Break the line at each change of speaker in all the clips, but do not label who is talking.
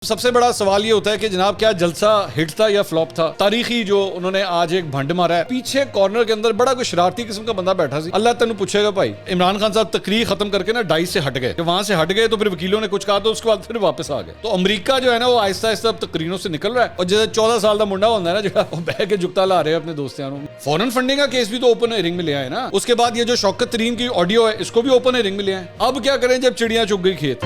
سب سے بڑا سوال یہ ہوتا ہے کہ جناب کیا جلسہ ہٹ تھا یا فلوپ تھا. تاریخی جو انہوں نے آج ایک بھنڈ مارا ہے, پیچھے کارنر کے اندر بڑا کوئی شرارتی قسم کا بندہ بیٹھا سی. اللہ تینوں پوچھے گا بھائی, عمران خان صاحب تقریر ختم کر کے نا ڈائی سے ہٹ گئے, کہ وہاں سے ہٹ گئے تو پھر وکیلوں نے کچھ کہا تو اس کے بعد پھر واپس آ گئے. تو امریکہ جو ہے نا وہ آہستہ آہستہ تقریروں سے نکل رہا ہے, اور جیسے 14 سال کا منڈا ہوتا ہے نا جو وہ بہ کے جگتا لا رہے ہیں اپنے دوستوں. فورن فنڈنگ کا کیس بھی تو اوپن ہیئرنگ میں لے آئے نا. اس کے بعد یہ جو شوکت ترین کی آڈیو ہے اس کو بھی اوپن ہیئرنگ میں لے آئے. اب کیا کریں جب چڑیاں چگ گئی کھیت.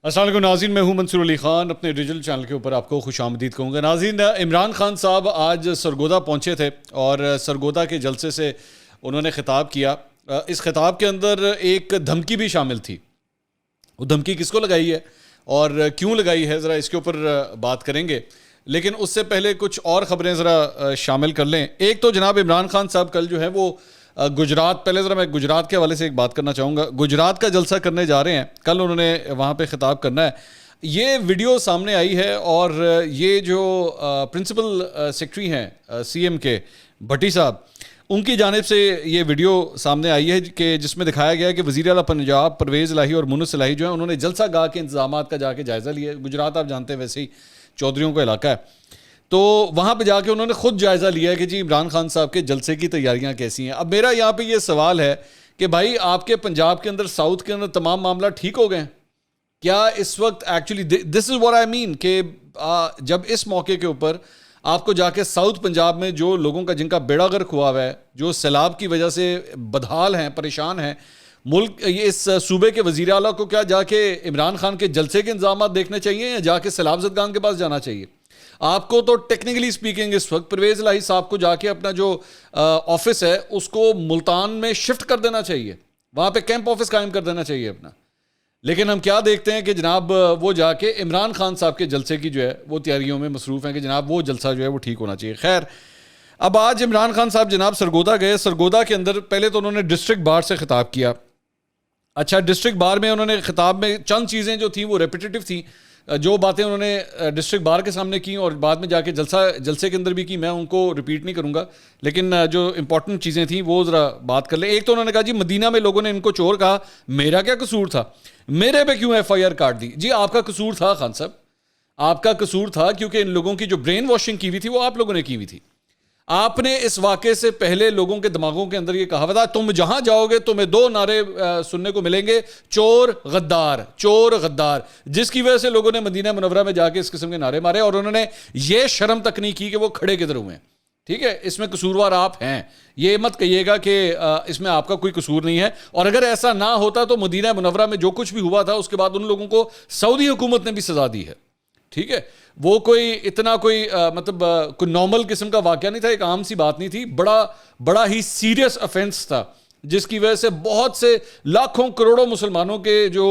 السلام علیکم ناظرین, میں ہوں منصور علی خان, اپنے ڈیجیٹل چینل کے اوپر آپ کو خوش آمدید کہوں گا. ناظرین, عمران خان صاحب آج سرگودا پہنچے تھے اور سرگودا کے جلسے سے انہوں نے خطاب کیا. اس خطاب کے اندر ایک دھمکی بھی شامل تھی. وہ دھمکی کس کو لگائی ہے اور کیوں لگائی ہے, ذرا اس کے اوپر بات کریں گے. لیکن اس سے پہلے کچھ اور خبریں ذرا شامل کر لیں. ایک تو جناب عمران خان صاحب کل جو ہے وہ گجرات, پہلے ذرا میں گجرات کے حوالے سے ایک بات کرنا چاہوں گا. گجرات کا جلسہ کرنے جا رہے ہیں, کل انہوں نے وہاں پہ خطاب کرنا ہے. یہ ویڈیو سامنے آئی ہے اور یہ جو پرنسپل سیکرٹری ہیں سی ایم کے بھٹی صاحب, ان کی جانب سے یہ ویڈیو سامنے آئی ہے کہ جس میں دکھایا گیا ہے کہ وزیر اعلیٰ پنجاب پرویز الہی اور مونس الہی جو ہیں انہوں نے جلسہ گاہ کے انتظامات کا جا کے جائزہ لیا. گجرات آپ جانتے ہیں ویسے ہی چودھریوں کا علاقہ ہے, تو وہاں پہ جا کے انہوں نے خود جائزہ لیا ہے کہ جی عمران خان صاحب کے جلسے کی تیاریاں کیسی ہیں. اب میرا یہاں پہ یہ سوال ہے کہ بھائی آپ کے پنجاب کے اندر, ساؤتھ کے اندر تمام معاملہ ٹھیک ہو گئے ہیں کیا اس وقت؟ Actually this is what I مین کہ جب اس موقع کے اوپر آپ کو جا کے ساؤتھ پنجاب میں جو لوگوں کا جن کا بیڑا غرق ہوا ہوا ہے, جو سیلاب کی وجہ سے بدحال ہیں, پریشان ہیں ملک, اس صوبے کے وزیر اعلیٰ کو کیا جا کے عمران خان کے جلسے کے انتظامات دیکھنے چاہیے یا جا کے سیلاب زدگان کے پاس جانا چاہیے؟ آپ کو تو ٹیکنیکلی سپیکنگ اس وقت پرویز الہی صاحب کو جا کے اپنا جو آفس ہے اس کو ملتان میں شفٹ کر دینا چاہیے, وہاں پہ کیمپ آفس قائم کر دینا چاہیے اپنا. لیکن ہم کیا دیکھتے ہیں کہ جناب وہ جا کے عمران خان صاحب کے جلسے کی جو ہے وہ تیاریوں میں مصروف ہیں کہ جناب وہ جلسہ جو ہے وہ ٹھیک ہونا چاہیے. خیر, اب آج عمران خان صاحب جناب سرگودا گئے. سرگودا کے اندر پہلے تو انہوں نے ڈسٹرکٹ بار سے خطاب کیا. اچھا, ڈسٹرکٹ بار میں انہوں نے خطاب میں چند چیزیں جو تھیں وہ ریپیٹیٹو تھیں, جو باتیں انہوں نے ڈسٹرکٹ بار کے سامنے کی اور بعد میں جا کے جلسے کے اندر بھی کی, میں ان کو ریپیٹ نہیں کروں گا. لیکن جو امپورٹنٹ چیزیں تھیں وہ ذرا بات کر لیں. ایک تو انہوں نے کہا جی مدینہ میں لوگوں نے ان کو چور کہا, میرا کیا قصور تھا, میرے پہ کیوں ایف آئی آر کاٹ دی؟ جی آپ کا قصور تھا خان صاحب, آپ کا قصور تھا, کیونکہ ان لوگوں کی جو برین واشنگ کی ہوئی تھی وہ آپ لوگوں نے کی ہوئی تھی. آپ نے اس واقعے سے پہلے لوگوں کے دماغوں کے اندر یہ کہاوت تھا, تم جہاں جاؤ گے تمہیں دو نعرے سننے کو ملیں گے, چور غدار, چور غدار, جس کی وجہ سے لوگوں نے مدینہ منورہ میں جا کے اس قسم کے نعرے مارے اور انہوں نے یہ شرم تک نہیں کی کہ وہ کھڑے کدھر ہوئے ہیں. ٹھیک ہے, اس میں قصوروار آپ ہیں, یہ مت کہیے گا کہ اس میں آپ کا کوئی قصور نہیں ہے. اور اگر ایسا نہ ہوتا تو مدینہ منورہ میں جو کچھ بھی ہوا تھا اس کے بعد ان لوگوں کو سعودی حکومت نے بھی سزا دی ہے. ٹھیک ہے, وہ کوئی اتنا کوئی مطلب کوئی نارمل قسم کا واقعہ نہیں تھا, ایک عام سی بات نہیں تھی, بڑا ہی سیریس افینس تھا جس کی وجہ سے بہت سے لاکھوں کروڑوں مسلمانوں کے جو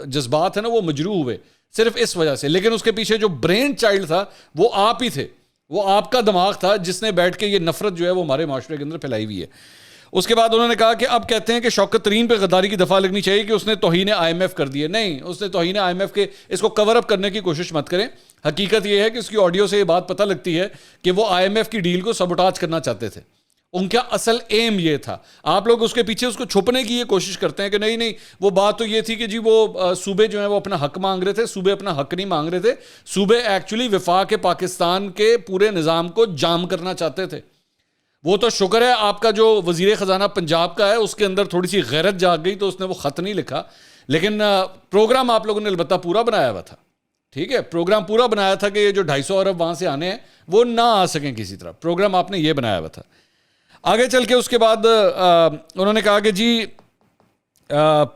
جذبات ہیں نا وہ مجروح ہوئے صرف اس وجہ سے. لیکن اس کے پیچھے جو برین چائلڈ تھا وہ آپ ہی تھے, وہ آپ کا دماغ تھا جس نے بیٹھ کے یہ نفرت جو ہے وہ ہمارے معاشرے کے اندر پھیلائی ہوئی ہے. اس کے بعد انہوں نے کہا کہ اب کہتے ہیں کہ شوکت ترین پہ غداری کی دفعہ لگنی چاہیے کہ اس نے توہین آئی ایم ایف کر دی ہے. نہیں, اس نے توہین آئی ایم ایف کے اس کو کور اپ کرنے کی کوشش مت کریں. حقیقت یہ ہے کہ اس کی آڈیو سے یہ بات پتہ لگتی ہے کہ وہ آئی ایم ایف کی ڈیل کو سبوٹاج کرنا چاہتے تھے. ان کا اصل ایم یہ تھا. آپ لوگ اس کے پیچھے اس کو چھپنے کی یہ کوشش کرتے ہیں کہ نہیں وہ بات تو یہ تھی کہ جی وہ صوبے جو ہیں وہ اپنا حق مانگ رہے تھے. صوبے اپنا حق نہیں مانگ رہے تھے, صوبے ایکچولی وفاق پاکستان کے پورے نظام کو جام کرنا چاہتے تھے. وہ تو شکر ہے آپ کا جو وزیر خزانہ پنجاب کا ہے اس کے اندر تھوڑی سی غیرت جاگ گئی تو اس نے وہ خط نہیں لکھا, لیکن پروگرام آپ لوگوں نے البتہ پورا بنایا ہوا تھا. ٹھیک ہے, پروگرام پورا بنایا تھا کہ یہ جو 250 ارب وہاں سے آنے ہیں وہ نہ آ سکیں کسی طرح. پروگرام آپ نے یہ بنایا ہوا تھا. آگے چل کے اس کے بعد انہوں نے کہا کہ جی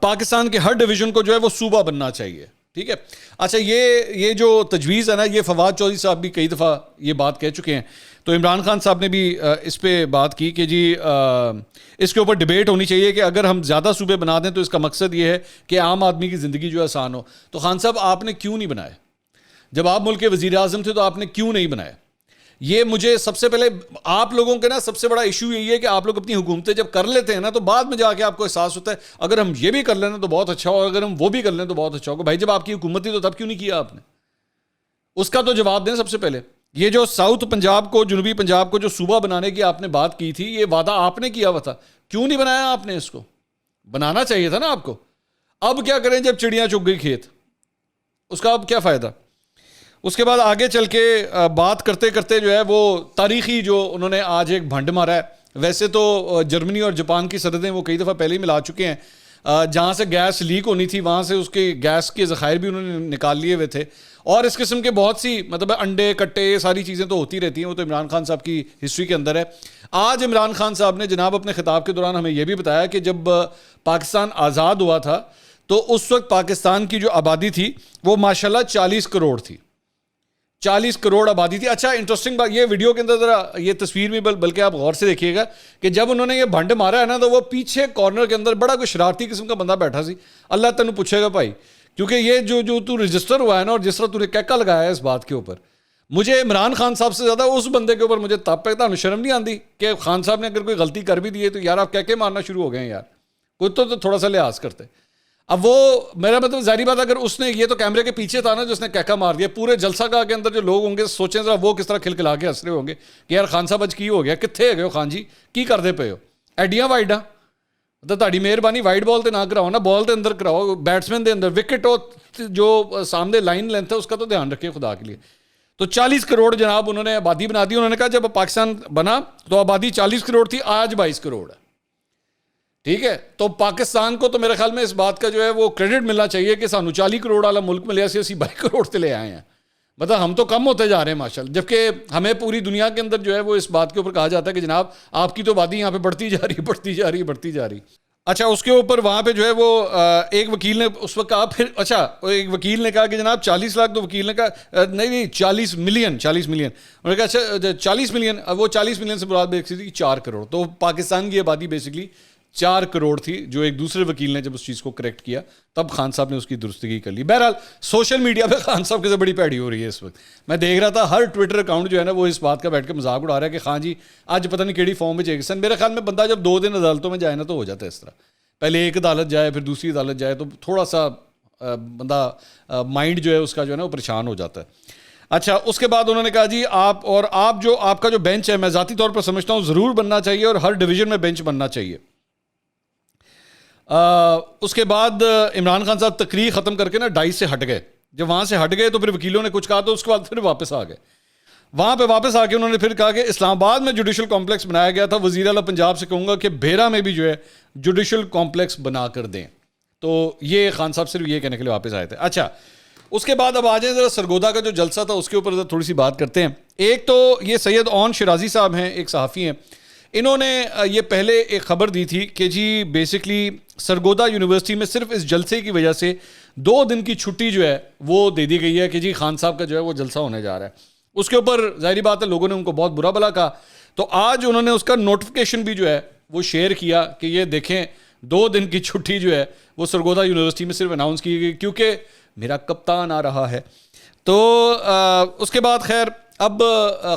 پاکستان کے ہر ڈویژن کو جو ہے وہ صوبہ بننا چاہیے. ٹھیک ہے, اچھا یہ جو تجویز ہے نا, یہ فواد چودھری صاحب بھی کئی دفعہ یہ بات کہہ چکے ہیں. تو عمران خان صاحب نے بھی اس پہ بات کی کہ جی اس کے اوپر ڈیبیٹ ہونی چاہیے کہ اگر ہم زیادہ صوبے بنا دیں تو اس کا مقصد یہ ہے کہ عام آدمی کی زندگی جو ہے آسان ہو. تو خان صاحب آپ نے کیوں نہیں بنائے؟ جب آپ ملک کے وزیر اعظم تھے تو آپ نے کیوں نہیں بنائے؟ یہ مجھے سب سے پہلے آپ لوگوں کے نا سب سے بڑا ایشو یہی ہے کہ آپ لوگ اپنی حکومتیں جب کر لیتے ہیں نا تو بعد میں جا کے آپ کو احساس ہوتا ہے اگر ہم یہ بھی کر لیں تو بہت اچھا ہوگا, اگر ہم وہ بھی کر لیں تو بہت اچھا ہوگا. بھائی جب آپ کی حکومت تھی تو تب کیوں نہیں کیا آپ نے؟ اس کا تو جواب دیں سب سے پہلے. یہ جو ساؤتھ پنجاب کو, جنوبی پنجاب کو جو صوبہ بنانے کی آپ نے بات کی تھی, یہ وعدہ آپ نے کیا ہوا تھا, کیوں نہیں بنایا آپ نے؟ اس کو بنانا چاہیے تھا نا آپ کو. اب کیا کریں جب چڑیاں چگ گئی کھیت؟ اس کا اب کیا فائدہ. اس کے بعد آگے چل کے بات کرتے کرتے جو ہے وہ تاریخی جو انہوں نے آج ایک بھنڈ مارا ہے. ویسے تو جرمنی اور جاپان کی سرحدیں وہ کئی دفعہ پہلے ہی ملا چکے ہیں. جہاں سے گیس لیک ہونی تھی وہاں سے اس کے گیس کے ذخائر بھی انہوں نے نکال لیے ہوئے تھے. اور اس قسم کے بہت سی مطلب انڈے کٹے یہ ساری چیزیں تو ہوتی رہتی ہیں, وہ تو عمران خان صاحب کی ہسٹری کے اندر ہے. آج عمران خان صاحب نے جناب اپنے خطاب کے دوران ہمیں یہ بھی بتایا کہ جب پاکستان آزاد ہوا تھا تو اس وقت پاکستان کی جو آبادی تھی وہ ماشاءاللہ 40 کروڑ تھی. 40 کروڑ آبادی تھی. اچھا انٹرسٹنگ بات, یہ ویڈیو کے اندر ذرا یہ تصویر میں بلکہ آپ غور سے دیکھیے گا کہ جب انہوں نے یہ بھنڈ مارا ہے نا تو وہ پیچھے کارنر کے اندر بڑا کوئی شرارتی قسم کا بندہ بیٹھا سی. اللہ تینوں پوچھے گا بھائی, کیونکہ یہ جو تو رجسٹر ہوا ہے نا اور جس طرح تو نے کیکا لگایا ہے اس بات کے اوپر, مجھے عمران خان صاحب سے زیادہ اس بندے کے اوپر مجھے تپ ہے. تمہیں شرم نہیں آتی کہ خان صاحب نے اگر کوئی غلطی کر بھی دی ہے تو یار آپ کیکے مارنا شروع ہو گئے ہیں یار, کوئی تو تھوڑا سا لحاظ کرتے. اب وہ میرا مطلب ظاہری بات اگر اس نے یہ تو کیمرے کے پیچھے تھا نا جو اس نے کیکا مار دیا, پورے جلسہ گاہ کے اندر جو لوگ ہوں گے سوچیں ذرا وہ کس طرح کھلکھلا کے ہنس رہے ہوں گے کہ یار خان صاحب اج کی ہو گیا, کتنے گئے ہو خان جی, کی کرتے پے ہو ایڈیاں وائڈاں, تو تاری مہربانی وائڈ بال تے نہ کراؤ نا, بال دے اندر کراؤ, بیٹسمین دے اندر وکٹ ہو جو سامنے لائن لینتھ ہے اس کا تو دھیان رکھیں خدا کے لیے. تو 40 کروڑ جناب انہوں نے آبادی بنا دی. انہوں نے کہا جب پاکستان بنا تو آبادی 40 کروڑ تھی, آج 22 کروڑ ہے. ٹھیک ہے, تو پاکستان کو تو میرے خیال میں اس بات کا جو ہے وہ کریڈٹ ملنا چاہیے کہ سانو 40 کروڑ والا ملک ملیا سی, اسی 22 کروڑ سے لے آئے ہیں. مطلب ہم تو کم ہوتے جا رہے ہیں ماشاءاللہ, جبکہ ہمیں پوری دنیا کے اندر جو ہے وہ اس بات کے اوپر کہا جاتا ہے کہ جناب آپ کی تو آبادی یہاں پہ بڑھتی جا رہی. اچھا اس کے اوپر وہاں پہ جو ہے وہ ایک وکیل نے اس وقت کہا, پھر اچھا ایک وکیل نے کہا کہ جناب 40 لاکھ, تو وکیل نے کہا نہیں 40 ملین. انہوں نے کہا اچھا 40 ملین, وہ 40 ملین سے مراد ایک تھی 4 کروڑ. تو پاکستان کی آبادی بیسکلی 4 کروڑ تھی, جو ایک دوسرے وکیل نے جب اس چیز کو کریکٹ کیا تب خان صاحب نے اس کی درستگی کر لی. بہرحال سوشل میڈیا پہ خان صاحب کے سے بڑی پیڑی ہو رہی ہے اس وقت. میں دیکھ رہا تھا ہر ٹویٹر اکاؤنٹ جو ہے نا وہ اس بات کا بیٹھ کے مذاق اڑا رہا ہے کہ خان جی آج پتہ نہیں کیڑی فارم میں جائے گی. میرے خیال میں بندہ جب 2 دن عدالتوں میں جائے نا تو ہو جاتا ہے اس طرح, پہلے ایک عدالت جائے پھر دوسری عدالت جائے تو تھوڑا سا بندہ مائنڈ جو ہے اس کا جو ہے نا وہ پریشان ہو جاتا ہے. اچھا اس کے بعد انہوں نے کہا جی آپ کا جو بینچ ہے میں ذاتی طور پر سمجھتا ہوں ضرور بننا چاہیے اور ہر ڈویژن میں بینچ بننا چاہیے. اس کے بعد عمران خان صاحب تقریر ختم کر کے نا ڈائس سے ہٹ گئے. جب وہاں سے ہٹ گئے تو پھر وکیلوں نے کچھ کہا تو اس کے بعد پھر واپس آ گئے. وہاں پہ واپس آ کے انہوں نے پھر کہا کہ اسلام آباد میں جوڈیشل کمپلیکس بنایا گیا تھا, وزیر اعلیٰ پنجاب سے کہوں گا کہ بھیرا میں بھی جو ہے جوڈیشل کمپلیکس بنا کر دیں. تو یہ خان صاحب صرف یہ کہنے کے لیے واپس آئے تھے. اچھا اس کے بعد اب آ جائیں ذرا سرگودا کا جو جلسہ تھا اس کے اوپر تھوڑی سی بات کرتے ہیں. ایک تو یہ سید اون شرازی صاحب ہیں, ایک صحافی ہیں, انہوں نے یہ پہلے ایک خبر دی تھی کہ جی بیسکلی سرگودا یونیورسٹی میں صرف اس جلسے کی وجہ سے 2 دن کی چھٹی جو ہے وہ دے دی گئی ہے کہ جی خان صاحب کا جو ہے وہ جلسہ ہونے جا رہا ہے. اس کے اوپر ظاہری بات ہے لوگوں نے ان کو بہت برا بھلا کہا. تو آج انہوں نے اس کا نوٹیفیکیشن بھی جو ہے وہ شیئر کیا کہ یہ دیکھیں 2 دن کی چھٹی جو ہے وہ سرگودا یونیورسٹی میں صرف اناؤنس کی گئی کیونکہ میرا کپتان آ رہا ہے. تو اس کے بعد خیر اب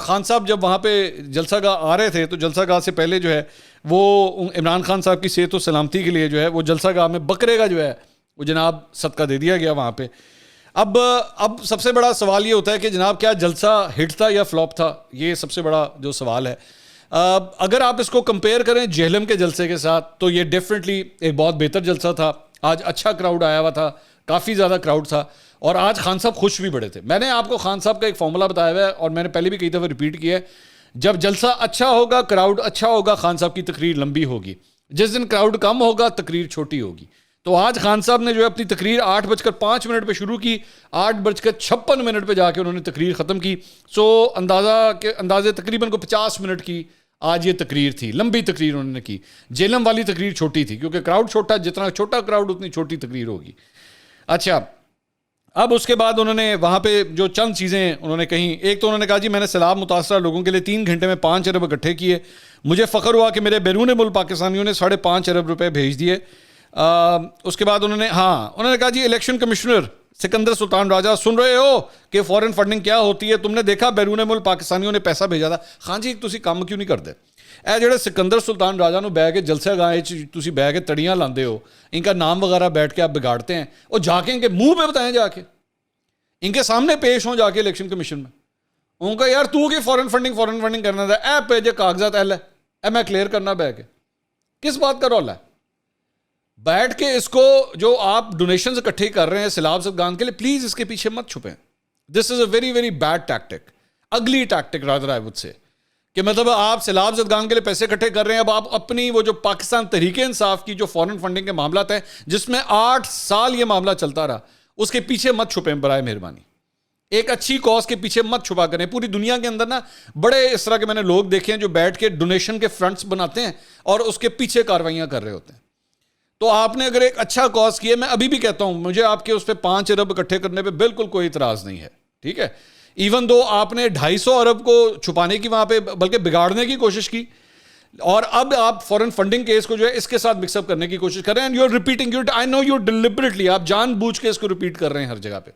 خان صاحب جب وہاں پہ جلسہ گاہ آ رہے تھے تو جلسہ گاہ سے پہلے جو ہے وہ عمران خان صاحب کی صحت و سلامتی کے لیے جو ہے وہ جلسہ گاہ میں بکرے کا جو ہے وہ جناب صدقہ دے دیا گیا وہاں پہ. اب سب سے بڑا سوال یہ ہوتا ہے کہ جناب کیا جلسہ ہٹ تھا یا فلاپ تھا, یہ سب سے بڑا جو سوال ہے. اگر آپ اس کو کمپیئر کریں جہلم کے جلسے کے ساتھ تو یہ ڈیفینیٹلی ایک بہت بہتر جلسہ تھا. آج اچھا کراؤڈ آیا ہوا تھا, کافی زیادہ کراؤڈ تھا, اور آج خان صاحب خوش بھی بڑے تھے. میں نے آپ کو خان صاحب کا ایک فارمولا بتایا ہوا ہے اور میں نے پہلے بھی کئی دفعہ ریپیٹ کیا ہے, جب جلسہ اچھا ہوگا کراؤڈ اچھا ہوگا خان صاحب کی تقریر لمبی ہوگی, جس دن کراؤڈ کم ہوگا تقریر چھوٹی ہوگی. تو آج خان صاحب نے جو ہے اپنی تقریر 8:05 پہ شروع کی, 8:56 پہ جا کے انہوں نے تقریر ختم کی. سو اندازے تقریباً کو 50 منٹ کی آج یہ تقریر تھی, لمبی تقریر انہوں نے کی. جیلم والی تقریر چھوٹی تھی کیونکہ کراؤڈ چھوٹا, جتنا چھوٹا کراؤڈ اتنی چھوٹی تقریر ہوگی. اچھا اب اس کے بعد انہوں نے وہاں پہ جو چند چیزیں انہوں نے کہیں, ایک تو انہوں نے کہا جی میں نے سیلاب متاثرہ لوگوں کے لیے 3 گھنٹے میں 5 ارب اکٹھے کیے, مجھے فخر ہوا کہ میرے بیرون ملک پاکستانیوں نے 5.5 ارب روپے بھیج دیے. اس کے بعد انہوں نے کہا جی الیکشن کمشنر سکندر سلطان راجہ سن رہے ہو کہ فورن فنڈنگ کیا ہوتی ہے, تم نے دیکھا بیرون ملک پاکستانیوں نے پیسہ بھیجا تھا. خان جی تسی کام کیوں نہیں کرتے؟ اے جڑے سکندر سلطان راجہ نو بہ کے جلسہ گاہ تسی بہ کے تڑیاں لاندے ہو, ان کا نام وغیرہ بیٹھ کے آپ بگاڑتے ہیں, اور جا کے ان کے منہ پہ بتائیں, جا کے ان کے سامنے پیش ہوں جا کے الیکشن کمیشن میں, ان کا یار تو کہ فورن فنڈنگ کرنا تھا, اے پہ جو کاغذات اہل ہے اے میں کلیئر کرنا بہ کے, کس بات کا رولا ہے؟ بیٹھ کے اس کو جو آپ ڈونیشنز اکٹھے کر رہے ہیں سیلاب زدگان کے لیے، پلیز اس کے پیچھے مت چھپیں. This is a very very bad tactic, اگلی tactic rather I would say, کہ مطلب آپ سیلاب زدگان کے لیے پیسے اکٹھے کر رہے ہیں. اب آپ اپنی وہ جو پاکستان تحریک انصاف کی جو فورن فنڈنگ کے معاملات ہیں جس میں 8 سال یہ معاملہ چلتا رہا، اس کے پیچھے مت چھپیں برائے مہربانی. ایک اچھی کاز کے پیچھے مت چھپا کریں. پوری دنیا کے اندر نا بڑے اس طرح کے میں نے لوگ دیکھے ہیں جو بیٹھ کے ڈونیشن کے فرنٹس بناتے ہیں اور اس کے پیچھے کاروائیاں کر رہے ہوتے ہیں. تو آپ نے اگر ایک اچھا کاز کیا، میں ابھی بھی کہتا ہوں مجھے آپ کے اس پہ 5 ارب اکٹھے کرنے پہ بالکل کوئی اعتراض نہیں ہے، ٹھیک ہے. ایون دو آپ نے 250 ارب کو چھپانے کی وہاں پہ بلکہ بگاڑنے کی کوشش کی، اور اب آپ فورن فنڈنگ کیس کو جو ہے اس کے ساتھ مکس اپ کرنے کی کوشش کر رہے ہیں. And you are repeating it, I know you deliberately, آپ جان بوجھ کے اس کو ریپیٹ کر رہے ہیں ہر جگہ پہ.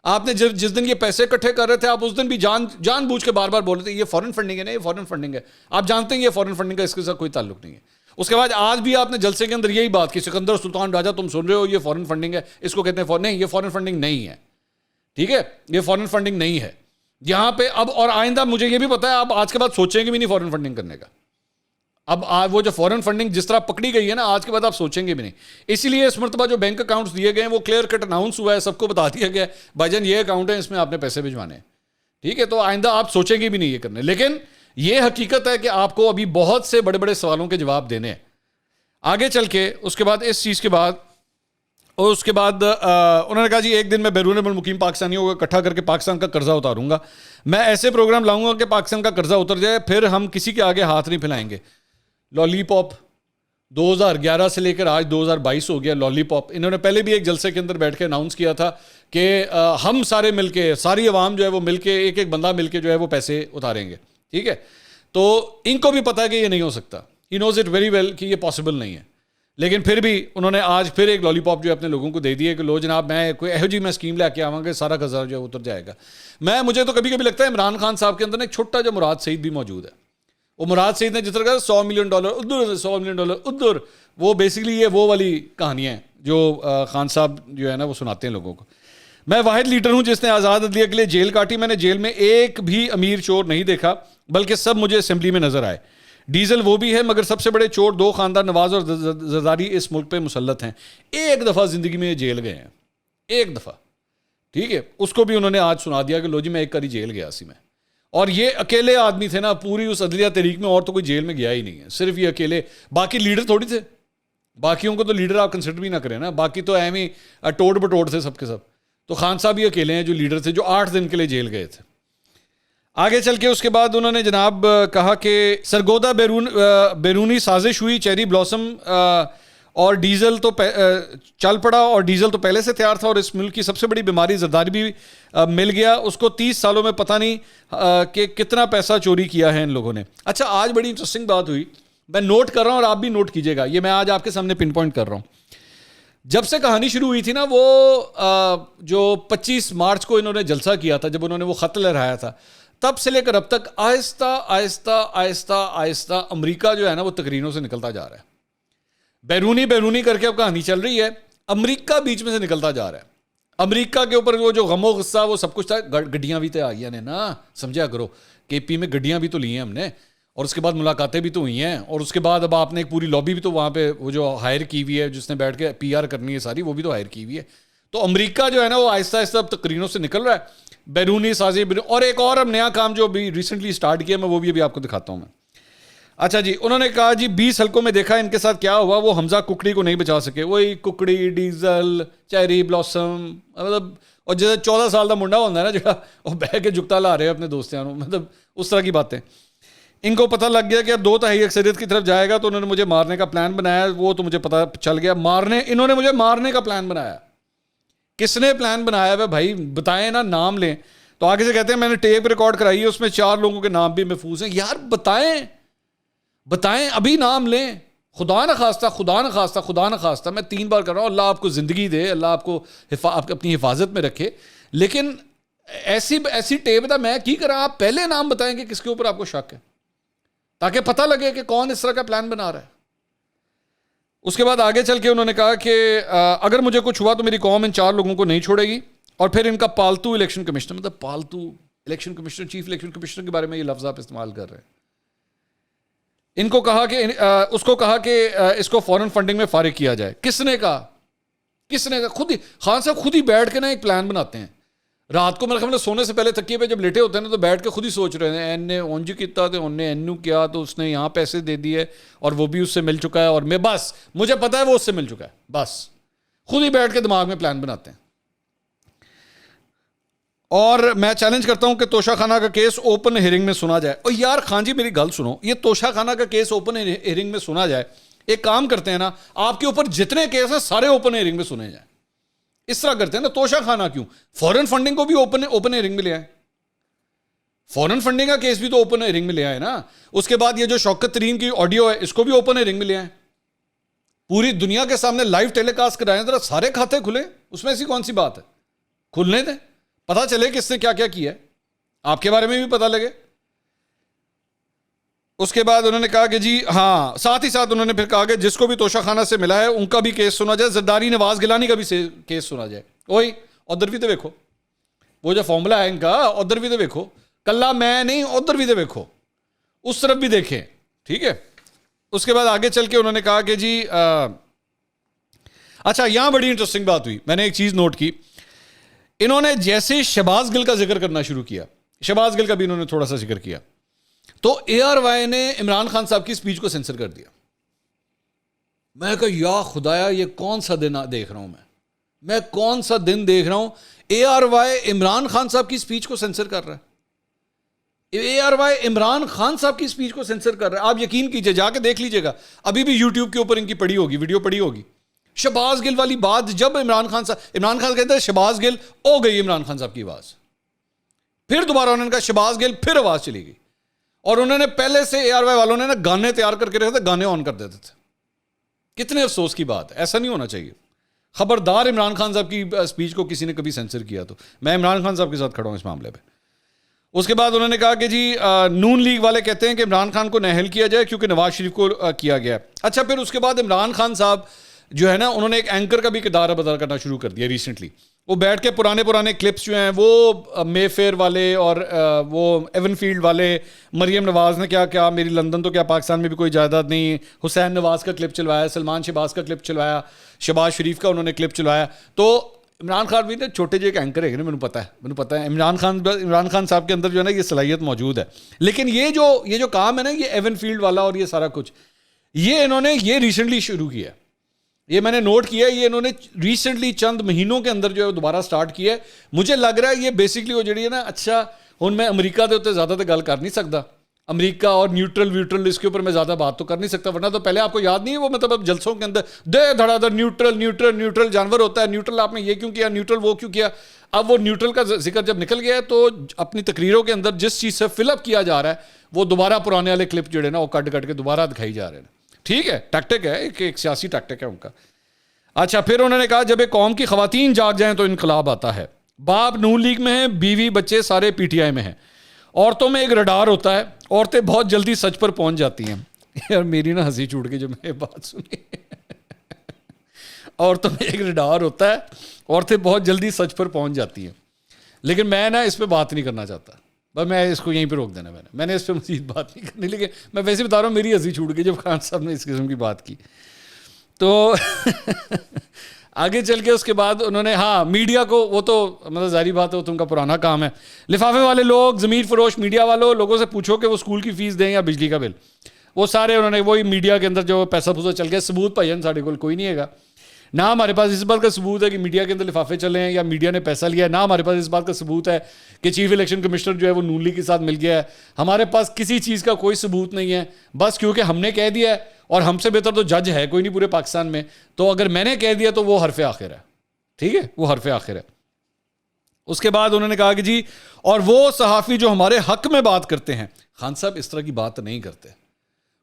آپ نے جس دن یہ پیسے اکٹھے کر رہے تھے، آپ اس دن بھی جان بوجھ کے بار بار بول رہے تھے یہ فورن فنڈنگ ہے نا، یہ فورن فنڈنگ ہے. آپ جانتے ہیں یہ فورن فنڈنگ کا اس کے ساتھ کوئی تعلق نہیں ہے. اس کے بعد آج بھی آپ نے جلسے کے اندر یہی بات کی، سکندر سلطان راجہ تم سن رہے ہو یہ فورن فنڈنگ ہے، اس کو کہتے ہیں نہیں یہ فورن فنڈنگ نہیں ہے، ٹھیک ہے، یہ فورن فنڈنگ نہیں ہے. یہاں پہ اب اور آئندہ مجھے یہ بھی پتا ہے آپ آج کے بعد سوچیں گے بھی نہیں فورن فنڈنگ کرنے کا. اب وہ جو فورن فنڈنگ جس طرح پکڑی گئی ہے نا، آج کے بعد آپ سوچیں گے بھی نہیں. اسی لیے اس مرتبہ جو بینک اکاؤنٹس دیے گئے ہیں وہ کلیئر کٹ اناؤنس ہوا ہے، سب کو بتا دیا گیا ہے بھائی جان یہ اکاؤنٹ ہے، اس میں آپ نے پیسے بھجوانے ہیں، ٹھیک ہے. تو آئندہ آپ سوچیں گے بھی نہیں یہ کرنے. لیکن یہ حقیقت ہے کہ آپ کو ابھی بہت سے بڑے بڑے سوالوں کے جواب دینے ہیں آگے چل کے. اس کے بعد اس چیز کے بعد اور اس کے بعد انہوں نے کہا جی ایک دن میں بیرون ملک مقیم پاکستانیوں کو اکٹھا کر کے پاکستان کا قرضہ اتاروں گا. میں ایسے پروگرام لاؤں گا کہ پاکستان کا قرضہ اتر جائے، پھر ہم کسی کے آگے ہاتھ نہیں پھیلائیں گے. لالی پاپ 2011 سے لے کر آج 2022 ہو گیا. لالی پاپ انہوں نے پہلے بھی ایک جلسے کے اندر بیٹھ کے اناؤنس کیا تھا کہ ہم سارے مل کے، ساری عوام جو ہے وہ مل کے، ایک ایک بندہ مل کے جو ہے وہ پیسے اتاریں گے، ٹھیک ہے. تو ان کو بھی پتا ہے کہ یہ نہیں ہو سکتا، ہی نوز اٹ ویری ویل کہ یہ پاسبل نہیں ہے. لیکن پھر بھی انہوں نے آج پھر ایک لالی پاپ جو ہے اپنے لوگوں کو دے دی ہے کہ لو جناب میں کوئی ایہو جی میں اسکیم لے کے آواں گا سارا قرضہ جو ہے اتر جائے گا. مجھے تو کبھی کبھی لگتا ہے عمران خان صاحب کے اندر ایک چھوٹا جو مراد سعید بھی موجود ہے. وہ مراد سعید نے جس طرح $100 ملین ادھر، $100 ملین ادھر، وہ بیسکلی یہ وہ والی کہانیاں ہیں جو خان صاحب جو ہے نا وہ سناتے ہیں لوگوں کو. میں واحد لیڈر ہوں جس نے آزاد عدلیہ کے لیے جیل کاٹی. میں نے جیل میں ایک بھی امیر چور نہیں دیکھا، بلکہ سب مجھے اسمبلی میں نظر آئے. ڈیزل وہ بھی ہے مگر سب سے بڑے چور 2 خاندان نواز اور زرداری اس ملک پہ مسلط ہیں. ایک دفعہ زندگی میں جیل گئے ہیں، ایک دفعہ، ٹھیک ہے. اس کو بھی انہوں نے آج سنا دیا کہ لو جی میں ایک کاری جیل گیا سی میں. اور یہ اکیلے آدمی تھے نا پوری اس عدلیہ تحریک میں، اور تو کوئی جیل میں گیا ہی نہیں ہے، صرف یہ اکیلے. باقی لیڈر تھوڑی تھے، باقیوں کو تو لیڈر آپ کنسیڈر بھی نہ کریں نا، باقی تو ایم ہی ٹوڑ بٹوڑ تھے سب کے سب. تو خان صاحب ہی اکیلے ہیں جو لیڈر تھے، جو 8 دن کے لیے جیل گئے تھے. آگے چل کے اس کے بعد انہوں نے جناب کہا کہ سرگودا بیرونی سازش ہوئی، چیری بلاسم اور ڈیزل تو چل پڑا، اور ڈیزل تو پہلے سے تیار تھا، اور اس ملک کی سب سے بڑی بیماری زرداری بھی مل گیا اس کو. 30 سالوں میں پتہ نہیں کہ کتنا پیسہ چوری کیا ہے ان لوگوں نے. اچھا آج بڑی انٹرسٹنگ بات ہوئی، میں نوٹ کر رہا ہوں اور آپ بھی نوٹ کیجئے گا، یہ میں آج آپ کے سامنے پن پوائنٹ کر رہا ہوں. جب سے کہانی شروع ہوئی تھی نا، وہ جو 25 مارچ کو انہوں نے جلسہ کیا تھا، جب انہوں نے وہ خط لہرایا تھا، تب سے لے کر اب تک آہستہ آہستہ آہستہ آہستہ امریکہ جو ہے نا وہ تقرینوں سے نکلتا جا رہا ہے. بیرونی کر کے اب کہانی چل رہی ہے، امریکہ بیچ میں سے نکلتا جا رہا ہے. امریکہ کے اوپر وہ جو غم و غصہ وہ سب کچھ تھا. گڈیاں بھی تو آئی ہیں نا، سمجھا کرو، کے پی میں گڈیاں بھی تو لی ہیں ہم نے، اور اس کے بعد ملاقاتیں بھی تو ہوئی ہیں، اور اس کے بعد اب آپ نے ایک پوری لابی بھی تو وہاں پہ وہ جو ہائر کی ہوئی ہے جس نے بیٹھ کے PR کرنی ہے ساری، وہ بھی تو ہائر کی ہوئی ہے. تو امریکہ جو ہے نا وہ آہستہ آہستہ اب تقرینوں سے نکل رہا ہے. بیرونی سازی، اور ایک اور اب نیا کام جو ابھی ریسنٹلی سٹارٹ کیا میں وہ بھی ابھی آپ کو دکھاتا ہوں میں. اچھا جی، انہوں نے کہا جی 20 حلقوں میں دیکھا ان کے ساتھ کیا ہوا، وہ حمزہ ککڑی کو نہیں بچا سکے. وہی ککڑی، ڈیزل، چیری بلاسم، مطلب اور جیسے 14 سال کا منڈا ہوتا ہے نا جہاں وہ بہ کے جگتا لا رہے ہیں اپنے دوستوں، مطلب اس طرح کی باتیں. ان کو پتہ لگ گیا کہ اب 2 تہائی اکثریت کی طرف جائے گا، تو انہوں نے مجھے مارنے کا پلان بنایا. وہ تو مجھے پتہ چل گیا، انہوں نے مجھے مارنے کا پلان بنایا. کس نے پلان بنایا ہے بھائی بتائیں نا، نام لیں. تو آگے سے کہتے ہیں میں نے ٹیپ ریکارڈ کرائی ہے، اس میں 4 لوگوں کے نام بھی محفوظ ہیں. یار بتائیں ابھی نام لیں. خدا نہ خواستہ میں 3 بار کر رہا ہوں، اللہ آپ کو زندگی دے، اللہ آپ کو اپنی حفاظت میں رکھے. لیکن ایسی ٹیپ تھا میں کی کرا، آپ پہلے نام بتائیں کہ کس کے اوپر آپ کو شک ہے، تاکہ پتہ لگے کہ کون اس طرح کا پلان بنا رہا ہے. اس کے بعد آگے چل کے انہوں نے کہا کہ اگر مجھے کچھ ہوا تو میری قوم ان 4 لوگوں کو نہیں چھوڑے گی. اور پھر ان کا پالتو الیکشن کمشنر، مطلب پالتو election commissioner, chief election commissioner کے بارے میں یہ لفظ آپ استعمال کر رہے ہیں. ان کو کہا کہ اس کو کہا کہ اس کو فورن فنڈنگ میں فارغ کیا جائے. کس نے کہا؟ خود ہی خان صاحب خود ہی بیٹھ کے نا ایک پلان بناتے ہیں. رات کو میرے خیال میں سونے سے پہلے تکیے پہ جب لیٹے ہوتے ہیں نا تو بیٹھ کے خود ہی سوچ رہے ہیں این نے اونج کیا تو ان نے اینو کیا تو اس نے یہاں پیسے دے دیے اور وہ بھی اس سے مل چکا ہے اور میں بس مجھے پتا ہے وہ اس سے مل چکا ہے. بس خود ہی بیٹھ کے دماغ میں پلان بناتے ہیں. اور میں چیلنج کرتا ہوں کہ توشہ خانہ کا کیس اوپن ہیئرنگ میں سنا جائے. اور یار خان جی میری گل سنو, یہ توشہ خانہ کا کیس اوپن ہیئرنگ میں سنا جائے. ایک کام کرتے ہیں نا, آپ کے اوپر جتنے کیس ہیں سارے اوپن ہیئرنگ میں سنے جائیں. اس طرح کرتے ہیں نا, توشہ خانہ کیوں, فورن فنڈنگ کو بھی اوپن ہیئرنگ میں لے آئے. فورن فنڈنگ کا کیس بھی تو اوپن ہیئرنگ میں لے آئے نا. اس کے بعد یہ جو شوکت ترین کی آڈیو ہے اس کو بھی اوپن ہیئرنگ میں لے آئے. پوری دنیا کے سامنے لائیو ٹیلی کاسٹ کرائیں, ذرا سارے کھاتے کھلے, اس میں ایسی کون سی بات ہے, کھلنے دیں, پتا چلے کس نے کیا کیا کیا ہے, آپ کے بارے میں بھی پتا لگے. اس کے بعد انہوں نے کہا کہ جی ہاں, ساتھ ہی ساتھ انہوں نے پھر کہا کہ جس کو بھی توشہ خانہ سے ملا ہے ان کا بھی کیس سنا جائے, زرداری نواز گیلانی کا بھی کیس سنا جائے. وہی ادھر بھی تو دیکھو, وہ جو فارمولا ہے ان کا, ادھر بھی تو دیکھو, کلا میں نہیں ادھر بھی تو دیکھو, اس طرف بھی دیکھیں. ٹھیک ہے. اس کے بعد آگے چل کے انہوں نے کہا کہ جی اچھا یہاں بڑی انٹرسٹنگ بات ہوئی, میں نے ایک چیز نوٹ کی. انہوں نے جیسے شہباز گل کا ذکر کرنا شروع کیا, شہباز گل کا بھی انہوں نے تھوڑا سا ذکر کیا, تو اے آر وائی نے عمران خان صاحب کی سپیچ کو سینسر کر دیا. میں کہا یا خدایا یہ کون سا دن دیکھ رہا ہوں, میں کون سا دن دیکھ رہا ہوں, اے آر وائی عمران خان صاحب کی سپیچ کو سینسر کر رہا ہے. اے آر وائی عمران خان صاحب کی سپیچ کو سینسر کر رہا ہے. آپ یقین کیجئے, جا کے دیکھ لیجئے گا, ابھی بھی یوٹیوب کے اوپر ان کی پڑی ہوگی, ویڈیو پڑی ہوگی. شہباز گل والی بات جب عمران خان کہتے ہیں شہباز گل ہو گئی عمران خان صاحب کی آواز, پھر دوبارہ انہوں نے کہا شہباز گل, پھر آواز چلی گئی. اور انہوں نے پہلے سے اے آر وائی والوں نے نا گانے تیار کر کے رکھے تھے, گانے آن کر دیتے تھے. کتنے افسوس کی بات ہے, ایسا نہیں ہونا چاہیے. خبردار عمران خان صاحب کی سپیچ کو کسی نے کبھی سینسر کیا تو میں عمران خان صاحب کے ساتھ کھڑا ہوں اس معاملے پہ. اس کے بعد انہوں نے کہا کہ جی نون لیگ والے کہتے ہیں کہ عمران خان کو نااہل کیا جائے کیونکہ نواز شریف کو کیا گیا. اچھا پھر اس کے بعد عمران خان صاحب جو ہے نا انہوں نے ایک اینکر کا بھی کردار ادا کرنا شروع کر دیا ریسنٹلی. وہ بیٹھ کے پرانے کلپس جو ہیں وہ مے فیئر والے اور وہ ایون فیلڈ والے, مریم نواز نے کیا کیا, میری لندن تو کیا پاکستان میں بھی کوئی جائیداد نہیں, حسین نواز کا کلپ چلوایا, سلمان شہباز کا کلپ چلوایا, شہباز شریف کا انہوں نے کلپ چلوایا. تو عمران خان بھی نا چھوٹے جو ایک اینکر ہے نا, مجھے پتا ہے عمران خان صاحب کے اندر جو ہے نا یہ صلاحیت موجود ہے. لیکن یہ جو کام ہے نا, یہ ایون فیلڈ والا اور یہ سارا کچھ, یہ انہوں نے یہ ریسنٹلی شروع کیا ہے. یہ میں نے نوٹ کیا ہے, یہ انہوں نے ریسنٹلی چند مہینوں کے اندر جو ہے دوبارہ سٹارٹ کیا ہے. مجھے لگ رہا ہے یہ بیسکلی وہ جڑی ہے نا, اچھا ہن میں امریکہ دے اوتے زیادہ تو گل کر نہیں سکتا, امریکہ اور نیوٹرل اس کے اوپر میں زیادہ بات تو کر نہیں سکتا, ورنہ تو پہلے آپ کو یاد نہیں ہے وہ مطلب اب جلسوں کے اندر دے دھڑا دھڑ نیوٹرل جانور ہوتا ہے, نیوٹرل آپ نے یہ کیوں کیا, نیوٹرل وہ کیوں کیا. اب وہ نیوٹرل کا ذکر جب نکل گیا ہے تو اپنی تقریروں کے اندر جس چیز سے فل اپ کیا جا رہا ہے وہ دوبارہ پرانے والے کلپ جو ہے نا وہ کٹ کے دوبارہ دکھائی جا رہے ہیں. ٹھیک ہے, ٹیکٹک ہے, ایک سیاسی ٹیکٹک ہے ان کا. اچھا پھر انہوں نے کہا جب ایک قوم کی خواتین جاگ جائیں تو انقلاب آتا ہے. باپ نون لیگ میں ہیں, بیوی بچے سارے پی ٹی آئی میں ہیں. عورتوں میں ایک رڈار ہوتا ہے, عورتیں بہت جلدی سچ پر پہنچ جاتی ہیں. یار میری نا ہنسی چھوٹ گئی جب میں یہ بات سنی. عورتوں میں ایک رڈار ہوتا ہے, عورتیں بہت جلدی سچ پر پہنچ جاتی ہیں. لیکن میں نا اس پہ بات نہیں کرنا چاہتا, بس میں اس کو یہیں پہ روک دینا, میں نے اس پہ مزید بات نہیں کرنی. لیکن میں ویسے بتا رہا ہوں میری ہنسی چھوٹ گئی جب خان صاحب نے اس قسم کی بات کی. تو آگے چل کے اس کے بعد انہوں نے ہاں میڈیا کو, وہ تو مطلب ظاہری بات ہے وہ تو ان کا پرانا کام ہے. لفافے والے لوگ, ضمیر فروش میڈیا والوں, لوگوں سے پوچھو کہ وہ اسکول کی فیس دیں یا بجلی کا بل. وہ سارے انہوں نے وہی میڈیا کے اندر جو پیسہ پوسا چل گیا. ثبوت بھائی سارے کو کوئی نہیں ہے گا, نہ ہمارے پاس اس بات کا ثبوت ہے کہ میڈیا کے اندر لفافے چلے ہیں یا میڈیا نے پیسہ لیا ہے, نہ ہمارے پاس اس بات کا ثبوت ہے کہ چیف الیکشن کمشنر جو ہے وہ نون لیگ کے ساتھ مل گیا ہے. ہمارے پاس کسی چیز کا کوئی ثبوت نہیں ہے, بس کیونکہ ہم نے کہہ دیا ہے, اور ہم سے بہتر تو جج ہے کوئی نہیں پورے پاکستان میں, تو اگر میں نے کہہ دیا تو وہ حرف آخر ہے. ٹھیک ہے, وہ حرف آخر ہے. اس کے بعد انہوں نے کہا کہ جی اور وہ صحافی جو ہمارے حق میں بات کرتے ہیں, خان صاحب اس طرح کی بات نہیں کرتے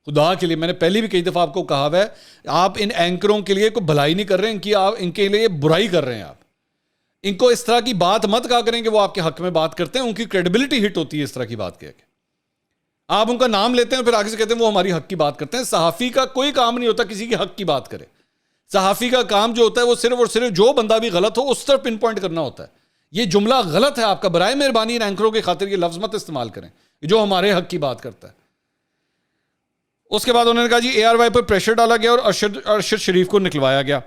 خدا کے لیے. میں نے پہلے بھی کئی دفعہ آپ کو کہا ہے, آپ ان اینکروں کے لیے کوئی بھلائی نہیں کر رہے, ان کی آپ ان کے لیے برائی کر رہے ہیں. آپ ان کو اس طرح کی بات مت کہا کریں کہ وہ آپ کے حق میں بات کرتے ہیں, ان کی کریڈیبلٹی ہٹ ہوتی ہے اس طرح کی بات کہہ کے. آپ ان کا نام لیتے ہیں پھر آگے سے کہتے ہیں وہ ہماری حق کی بات کرتے ہیں. صحافی کا کوئی کام نہیں ہوتا کسی کے حق کی بات کرے. صحافی کا کام جو ہوتا ہے وہ صرف اور صرف جو بندہ بھی غلط ہو اس طرف پن پوائنٹ کرنا ہوتا ہے. یہ جملہ غلط ہے آپ کا, برائے مہربانی ان اینکروں کی خاطر یہ لفظ مت استعمال کریں جو ہمارے حق کی بات کرتا ہے. اس کے بعد انہوں نے کہا جی ARY پر پریشر ڈالا گیا اور ارشد شریف کو نکلوایا گیا.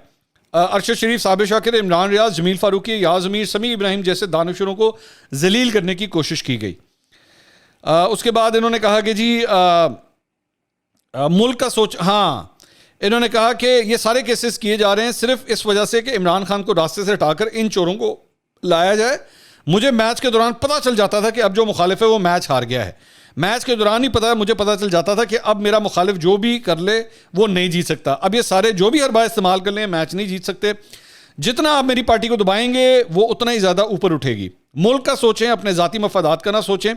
ارشد شریف، صابر شاکر، عمران ریاض، جمیل فاروقی، یاز امیر، سمیع ابراہیم جیسے دانشوروں کو ذلیل کرنے کی کوشش کی گئی. اس کے بعد انہوں نے کہا کہ جی ملک کا انہوں نے کہا کہ یہ سارے کیسز کیے جا رہے ہیں صرف اس وجہ سے کہ عمران خان کو راستے سے ہٹا کر ان چوروں کو لایا جائے. مجھے میچ کے دوران پتہ چل جاتا تھا کہ اب جو مخالف ہے وہ میچ ہار گیا ہے. میچ کے دوران ہی مجھے پتہ چل جاتا تھا کہ اب میرا مخالف جو بھی کر لے وہ نہیں جیت سکتا. اب یہ سارے جو بھی حربہ استعمال کر لیں میچ نہیں جیت سکتے. جتنا آپ میری پارٹی کو دبائیں گے وہ اتنا ہی زیادہ اوپر اٹھے گی. ملک کا سوچیں، اپنے ذاتی مفادات کا نہ سوچیں.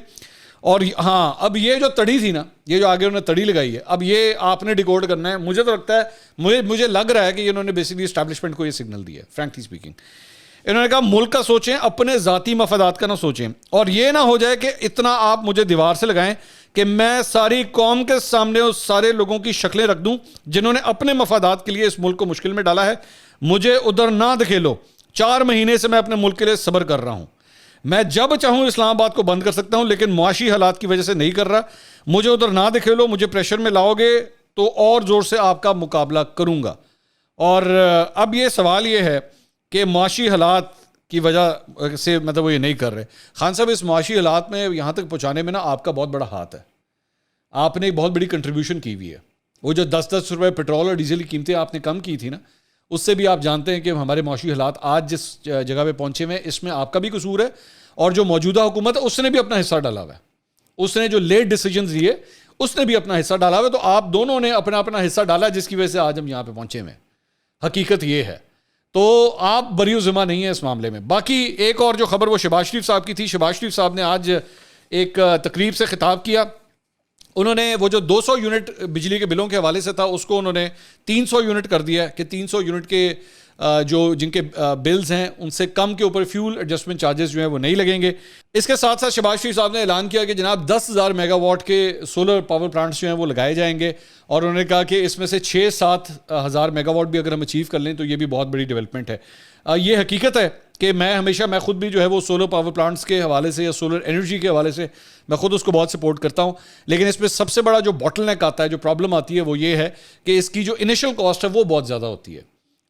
اور اب یہ جو تڑی تھی نا، یہ جو آگے انہوں نے تڑی لگائی ہے، اب یہ آپ نے ڈیکوڈ کرنا ہے. مجھے تو لگتا ہے، مجھے لگ رہا ہے کہ انہوں نے بیسکلی اسٹیبلشمنٹ کو یہ سگنل دیا ہے. فرینکلی اسپیکنگ انہوں نے کہا ملک کا سوچیں، اپنے ذاتی مفادات کا نہ سوچیں. اور یہ نہ ہو جائے کہ اتنا آپ مجھے دیوار سے لگائیں کہ میں ساری قوم کے سامنے اس سارے لوگوں کی شکلیں رکھ دوں جنہوں نے اپنے مفادات کے لیے اس ملک کو مشکل میں ڈالا ہے. مجھے ادھر نہ دکھیلو. 4 مہینے سے میں اپنے ملک کے لیے صبر کر رہا ہوں. میں جب چاہوں اسلام آباد کو بند کر سکتا ہوں، لیکن معاشی حالات کی وجہ سے نہیں کر رہا. مجھے ادھر نہ دکھیلو. مجھے پریشر میں لاؤ گے تو اور زور سے آپ کا مقابلہ کروں گا. اور اب یہ سوال یہ ہے کہ معاشی حالات کی وجہ سے وہ یہ نہیں کر رہے. خان صاحب، اس معاشی حالات میں یہاں تک پہنچانے میں نا آپ کا بہت بڑا ہاتھ ہے. آپ نے ایک بہت بڑی کنٹریبیوشن کی ہوئی ہے. وہ جو 10-10 روپے پیٹرول اور ڈیزل کی قیمتیں آپ نے کم کی تھی نا، اس سے بھی آپ جانتے ہیں کہ ہمارے معاشی حالات آج جس جگہ پہ پہنچے ہوئے ہیں اس میں آپ کا بھی قصور ہے. اور جو موجودہ حکومت ہے اس نے بھی اپنا حصہ ڈالا ہوا ہے. اس نے جو لیٹ ڈیسیجنز لیے اس نے بھی اپنا حصہ ڈالا ہوا ہے. تو آپ دونوں نے اپنا حصہ ڈالا جس کی وجہ سے آج ہم یہاں پہ پہنچے ہوئے ہیں. حقیقت یہ ہے. تو آپ بری ذمہ نہیں ہیں اس معاملے میں. باقی ایک اور جو خبر وہ شہباز شریف صاحب کی تھی. شہباز شریف صاحب نے آج ایک تقریب سے خطاب کیا. انہوں نے وہ جو 200 یونٹ بجلی کے بلوں کے حوالے سے تھا اس کو انہوں نے 300 یونٹ کر دیا کہ 300 یونٹ کے جن کے بلز ہیں ان سے کم کے اوپر فیول ایڈجسٹمنٹ چارجز جو ہیں وہ نہیں لگیں گے. اس کے ساتھ ساتھ شہباز شریف صاحب نے اعلان کیا کہ جناب 10,000 میگا واٹ کے سولر پاور پلانٹس جو ہیں وہ لگائے جائیں گے. اور انہوں نے کہا کہ اس میں سے 6-7 ہزار میگا واٹ بھی اگر ہم اچیو کر لیں تو یہ بھی بہت بڑی ڈیولپمنٹ ہے. یہ حقیقت ہے کہ میں خود بھی جو ہے وہ سولر پاور پلانٹس کے حوالے سے یا سولر انرجی کے حوالے سے میں خود اس کو بہت سپورٹ کرتا ہوں. لیکن اس میں سب سے بڑا جو باٹل نیک آتا ہے، جو پرابلم آتی ہے، وہ یہ ہے کہ اس کی جو انیشل کاسٹ ہے وہ بہت زیادہ ہوتی ہے.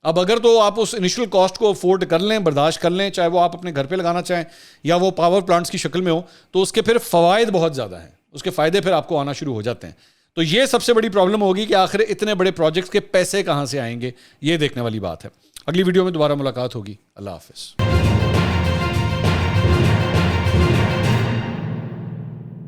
اب اگر تو آپ اس انیشل کاسٹ کو افورڈ کر لیں، برداشت کر لیں، چاہے وہ آپ اپنے گھر پہ لگانا چاہیں یا وہ پاور پلانٹس کی شکل میں ہو، تو اس کے پھر فوائد بہت زیادہ ہیں. اس کے فائدے پھر آپ کو آنا شروع ہو جاتے ہیں. تو یہ سب سے بڑی پرابلم ہوگی کہ آخر اتنے بڑے پروجیکٹس کے پیسے کہاں سے آئیں گے. یہ دیکھنے والی بات ہے. اگلی ویڈیو میں دوبارہ ملاقات ہوگی. اللہ حافظ.